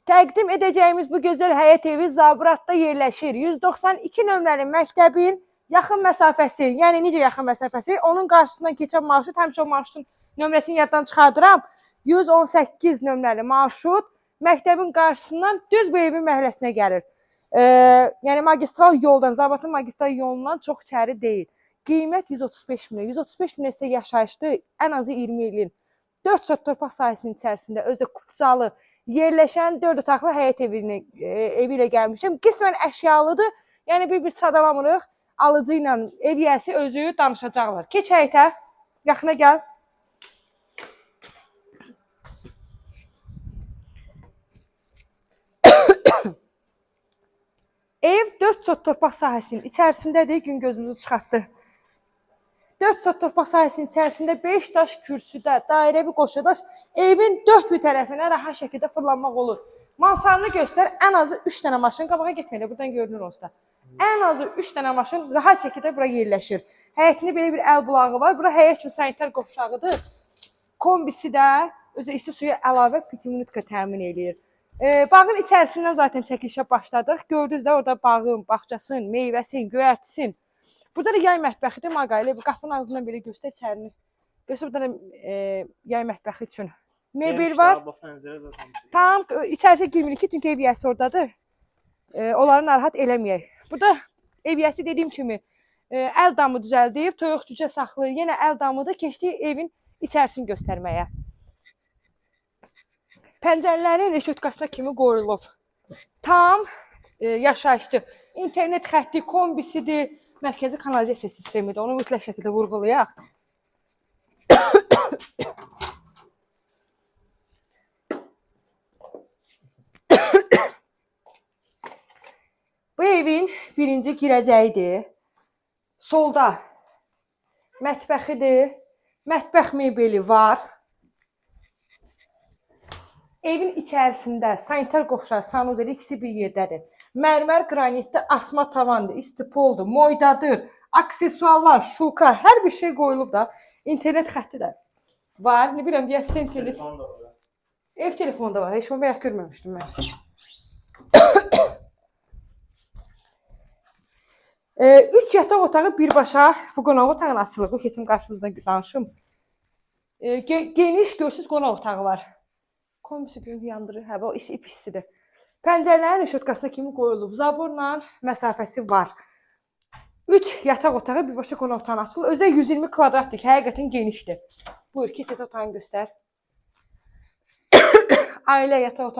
Təqdim edəcəyimiz bu gözəl həyət evi Zabratda yerləşir. 192 nömrəli məktəbin yaxın məsafəsi, yəni necə yaxın məsafəsi? Onun qarşısından keçən marşrut, həmişə o marşrutun nömrəsini yaddan çıxardıram. 118 nömrəli marşrut məktəbin qarşısından düz bu evin məhəlləsinə gəlir. Yəni magistral yoldan, Zabratın magistral yolundan çox içəri deyil. Qiymət 135 min. 135 min isə yaşayışlı, ən azı 20 ilin. 4 sot torpaq sahəsinin içərisində özü də Kupçalı yerləşən 4 otaqlı həyət evi ilə gəlmişəm. Qismən əşyalıdır. Yəni bir sadalamırıq. Alıcı ilə ev yiyəsi özü danışacaqlar. Keç həyətə, yaxına gəl. Ev 4 sot torpaq sahəsinin içərisindədir. Gün gözümüzü çıxartdı. 4 sot torpaq sahəsinin içərisində 5 daş kürsüdə, dairəvi qoşadaş evin 4 bir tərəfinə rahat şəkildə fırlanmaq olur. Mansarını göstər, ən azı 3 dənə maşın, qabağa getməklə, buradan görünür olsa. Ən azı 3 dənə maşın rahat şəkildə bura yerləşir. Həyətində belə bir əl bulağı var. Bura həyət üçün sanitar qovşağıdır. Kombisi də özü isti suya əlavə pitiminutka təmin edir. Bağın içərisindən zaten çəkilişə başladıq. Gördünüz də orada bağın, bağçasın, meyvəsin, göyərtisin. Burada da yay mətbəxidir, Maqayla. Qapının ağzından belə göstər içərini. Göstər, burada da yay mətbəxi üçün mebel var. Tam içərisi girmirik ki, çünki ev yiyəsi oradadır. Onları narahat eləməyək. Burada ev yiyəsi dediyim kimi əl damı düzəldib, toyuq cücə saxlayır. Yenə əl damı da keçdiyi evin içərisini göstərməyə. Pəncərələrin reşotkasına kimi qoyulub. Tam yaşayışlı. İnternet xətti, kombisidir. Mərkəzi kanalizasiya sistemidir. Onu mütləq şəkildə vurğulayaq. Bu evin birinci girəcəyidir. Solda mətbəxidir. Mətbəx mebeli var. Evin içərisində sanitar qovşağı, sanuzeli ikisi bir yerdədir. Mərmər qranitdə asma tavandır, istipoldur, moydadır, aksesuarlar, şuka, hər bir şey qoyulub da. İnternet xətti də var. Ne biləm, deyək, internet. Ev telefonu da var. Heç onu bayaq görməmişdim mən. 3 yataq otağı birbaşa bu qonaq otağına açılıb. Bu keçim qarşınızdan danışım. Geniş görsüz qonaq otağı var. Komisi bir yandırır. Hə, o ip istidir. Pəncərələrin reşotkasına kimi qoyulub. Zaborla məsafəsi var. 3 yataq otağı birbaşa qonaq otağına açılır. Özü 120 kvadratdır ki, həqiqətən genişdir. Buyur, keç yataq otağını göstər. Ailə yataq otağı.